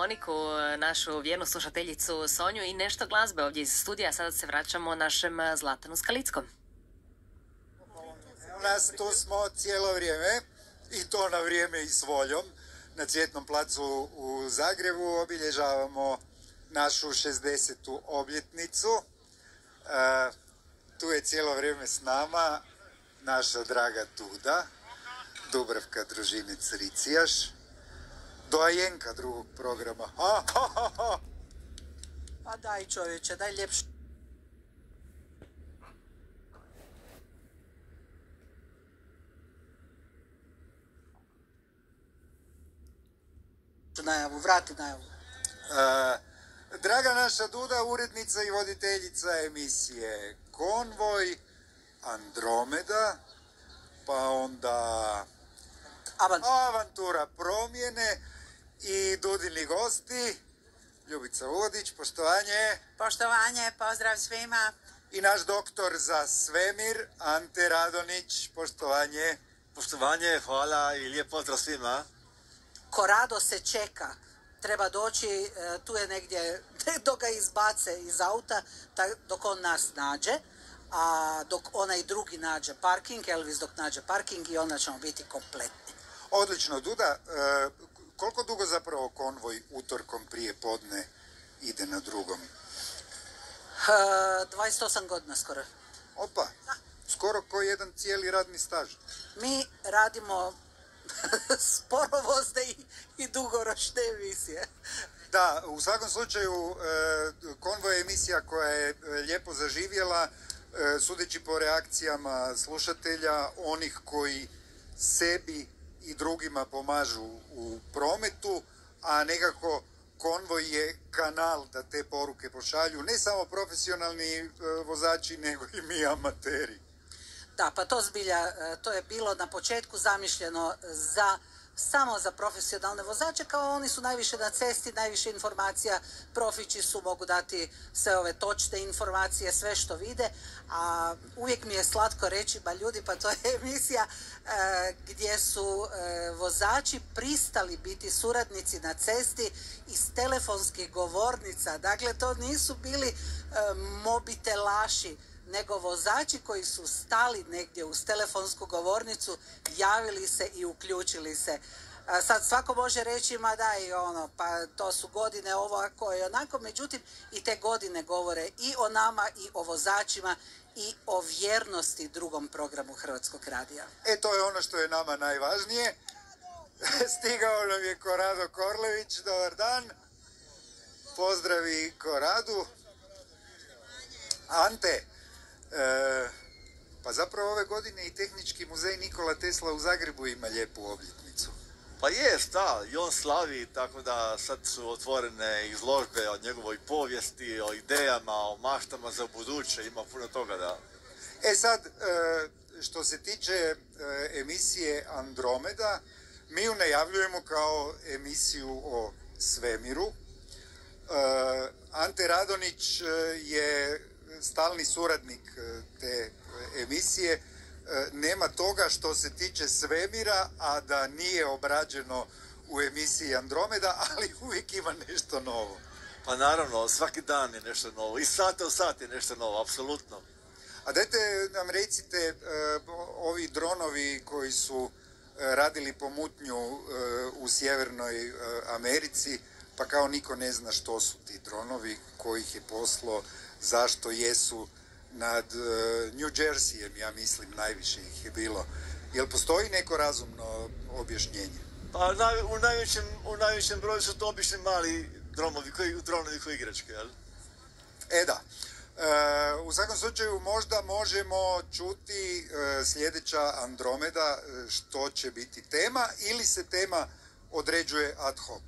Moniku, našu vjernu slušateljicu Sonju i nešto glazbe ovdje iz studija. Sada se vraćamo našem Zlatanu Skalickom. U nas tu smo cijelo vrijeme i to na vrijeme i s voljom. Na Cvjetnom placu u Zagrebu obilježavamo našu 60. obljetnicu. Tu je cijelo vrijeme s nama naša draga Duda, Dubravka Družinec-Ricijaš, doajenka drugog programa. Pa daj čovječe, daj ljepše. Najavu, vrati najavu. Draga naša Duda, urednica i voditeljica emisije Konvoj, Andromeda, pa onda Avantura promjene i Dudini gosti, Ljubica Uvodić, poštovanje. Poštovanje, pozdrav svima. I naš doktor za svemir, Ante Radonić, poštovanje. Poštovanje, hvala i lijep pozdrav svima. Korado se čeka. Treba doći, tu je negdje, dok ga izbace iz auta, dok on nas nađe, a dok onaj drugi nađe parking, Elvis dok nađe parking i onda ćemo biti kompletni. Odlično, Duda, koliko dugo zapravo konvoj utorkom prije podne ide na drugom? 28 godina skoro. Opa, skoro ko jedan cijeli radni staž. Mi radimo sporovozne i dugoročne emisije. Da, u svakom slučaju Konvoj je emisija koja je lijepo zaživjela, sudeći po reakcijama slušatelja, onih koji sebi i drugima pomažu u prometu, a nekako Konvoj je kanal da te poruke pošalju ne samo profesionalni vozači, nego i mi amateri. Da, pa to zbilja, to je bilo na početku zamišljeno samo za profesionalne vozače, kao oni su najviše na cesti, najviše informacija, profići su, mogu dati sve ove točne informacije, sve što vide, a uvijek mi je slatko reći, ba ljudi, pa to je emisija gdje su vozači pristali biti suradnici na cesti iz telefonskih govornica, dakle to nisu bili mobitelaši, nego vozači koji su stali negdje uz telefonsku govornicu, javili se i uključili se. Sad svako može reći, ma daj, pa to su godine ovako i onako, međutim i te godine govore i o nama i o vozačima i o vjernosti drugom programu Hrvatskog radija. To je ono što je nama najvažnije. Stigao nam je Korado Korlević, dobar dan. Pozdravi Koradu. Ante, pa zapravo ove godine i Tehnički muzej Nikola Tesla u Zagrebu ima lijepu obljetnicu. Pa jest, da, i on slavi, tako da sad su otvorene izložbe o njegovoj povijesti, o idejama, o maštama za buduće, ima puno toga, da. Sad, što se tiče emisije Andromeda, mi ju najavljujemo kao emisiju o svemiru. Ante Radonić je stalni suradnik te emisije. Nema toga što se tiče svemira, a da nije obrađeno u emisiji Andromeda, ali uvijek ima nešto novo. Pa naravno, svaki dan je nešto novo. I sata u sat je nešto novo, apsolutno. A dajte nam recite, ovi dronovi koji su radili pomutnju u Sjevernoj Americi, pa kao niko ne zna što su ti dronovi, ko ih je poslao, zašto jesu nad New Jerseyjem, ja mislim, najviše ih je bilo. Jel postoji neko razumno objašnjenje? Pa u najvećem broju su to obični mali dronovi koji igračke, jel? Da. U svakom slučaju možda možemo čuti sljedeća Andromeda što će biti tema, ili se tema određuje ad hoc?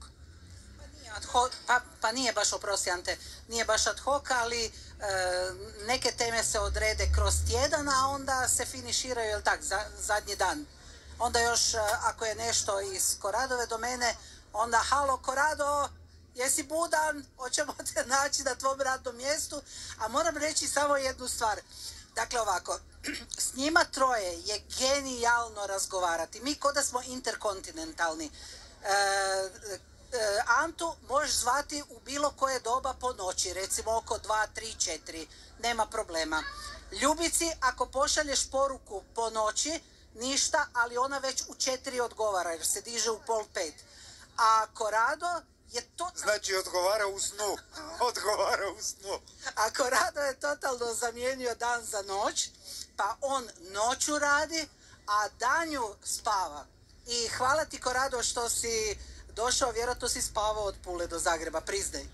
Pa nije baš, oprosti Ante, nije baš ad hoc, ali neke teme se odrede kroz tjedan, a onda se finiširaju, jel tak, zadnji dan. Onda još, ako je nešto iz Koradove domene, onda halo Korado, jesi budan, hoćemo te naći na tvom radnom mjestu, a moram reći samo jednu stvar. Dakle ovako, s njima troje je genijalno razgovarati. Mi ko da smo interkontinentalni. Antu možeš zvati u bilo koje doba po noći, recimo oko 2, 3, 4, nema problema. Ljubici, ako pošalješ poruku po noći, ništa, ali ona već u 4 odgovara jer se diže u 4:30. A Korado je to... Znači, odgovara u snu. Odgovara u snu. A Korado je totalno zamijenio dan za noć, pa on noću radi, a danju spava. I hvala ti, Korado, što si došao, vjerojatno si spavao od Pule do Zagreba, priznaj.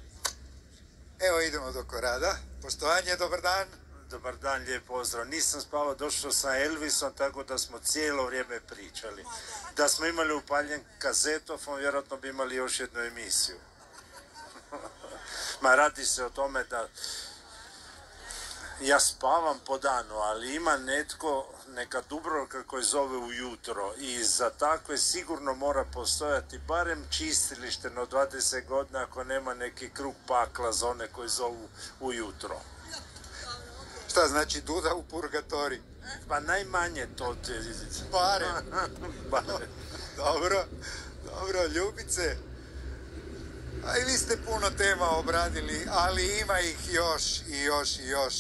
Evo idemo do Korada. Poštovanje, dobar dan. Dobar dan, lijep pozdrav. Nisam spavao, došao sam Elvisom, tako da smo cijelo vrijeme pričali. Da smo imali upaljen kazetofon, vjerojatno bi imali još jednu emisiju. Ma radi se o tome da ja spavam po danu, ali ima netko, neka Dubrovka koji zove ujutro i za takve sigurno mora postojati barem čistilište no 20 godina ako nema neki krug pakla za one koji zovu ujutro. Šta znači Duda u purgatori? Pa najmanje to... Barem. Dobro, dobro, Ljubice. A i vi ste puno tema obradili, ali ima ih još i još i još.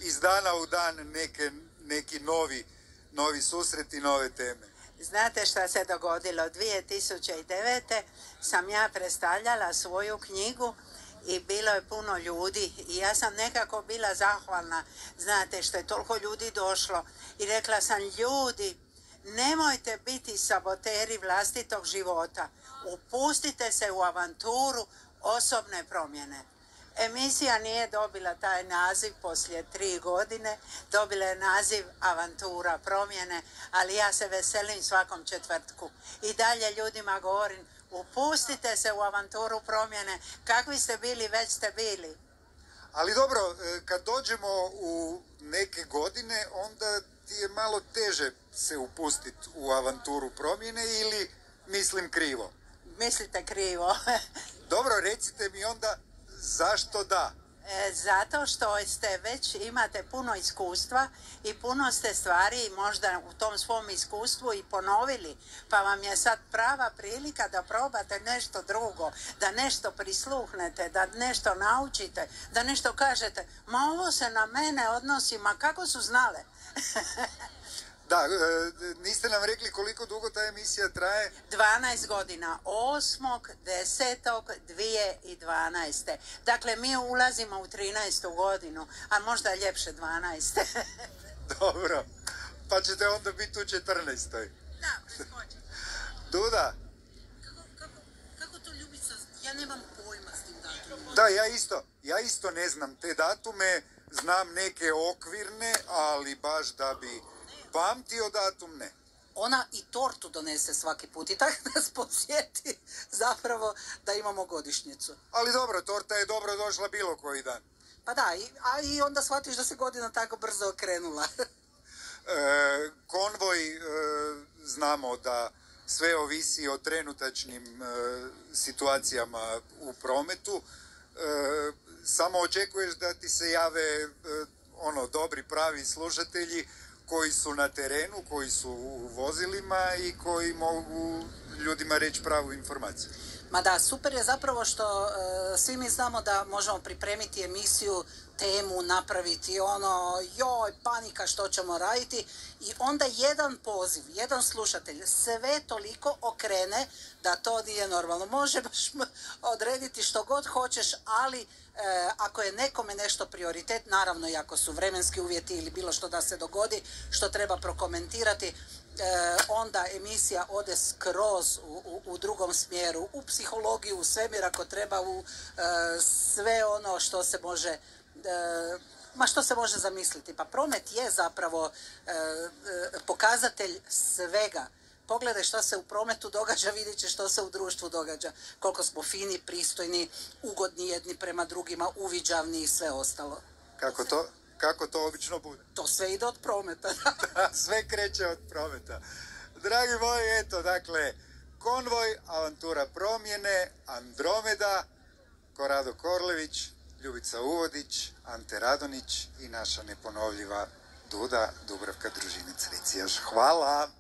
Iz dana u dan neki novi susreti, nove teme. Znate šta se dogodilo? 2009. sam ja predstavljala svoju knjigu i bilo je puno ljudi i ja sam nekako bila zahvalna, znate, što je toliko ljudi došlo i rekla sam, ljudi, nemojte biti saboteri vlastitog života, upustite se u avanturu osobne promjene. Emisija nije dobila taj naziv poslije 3 godine, dobila je naziv Avantura promjene, ali ja se veselim svakom četvrtku. I dalje ljudima govorim, upustite se u avanturu promjene, kakvi ste bili, već ste bili. Ali dobro, kad dođemo u neke godine, onda ti je malo teže se upustiti u avanturu promjene ili mislim krivo? Mislite krivo. Dobro, recite mi onda zašto da? Zato što već imate puno iskustva i puno ste stvari možda u tom svom iskustvu i ponovili, pa vam je sad prava prilika da probate nešto drugo, da nešto prisluhnete, da nešto naučite, da nešto kažete, ma ovo se na mene odnosi, ma kako su znale? Da, niste nam rekli koliko dugo ta emisija traje? 12 godina, 8.10.2012. Dakle, mi ulazimo u 13. godinu, a možda ljepše 12. Dobro, pa ćete onda biti u 14. Da, preskočite. Duda? Kako to, Ljubica? Ja nemam pojma s tim datumom. Da, ja isto ne znam te datume, znam neke okvirne, ali baš da bi pamtio datum, ne. Ona i tortu donese svaki put i tako nas podsjeti zapravo da imamo godišnjicu. Ali dobro, torta je dobro došla bilo koji dan. Pa da, i onda shvatiš da se godina tako brzo okrenula. Konvoj, znamo da sve ovisi o trenutačnim situacijama u prometu. Samo očekuješ da ti se jave dobri, pravi slušatelji koji su na terenu, koji su u vozilima i koji mogu ljudima reći pravu informaciju. Ma da, super je zapravo što svi mi znamo da možemo pripremiti emisiju, temu, napraviti joj, panika što ćemo raditi i onda jedan poziv, jedan slušatelj sve toliko okrene da to nije normalno. Možeš odrediti što god hoćeš, ali ako je nekome nešto prioritet, naravno i ako su vremenski uvjeti ili bilo što da se dogodi, što treba prokomentirati, onda emisija ode skroz u drugom smjeru, u psihologiju, u svemir ako treba, u sve ono što se može što se može zamisliti. Pa promet je zapravo pokazatelj svega. Pogledaj što se u prometu događa, vidjet će što se u društvu događa. Koliko smo fini, pristojni, ugodni jedni prema drugima, uviđavni i sve ostalo. Kako to obično bude? To sve ide od prometa. Sve kreće od prometa. Dragi moji, eto, dakle, Konvoj, Avantura promjene, Andromeda, Korado Korlević, Ljubica Uvodić, Ante Radonić i naša neponovljiva Duda Dubravka Družinec-Ricijaš. Hvala!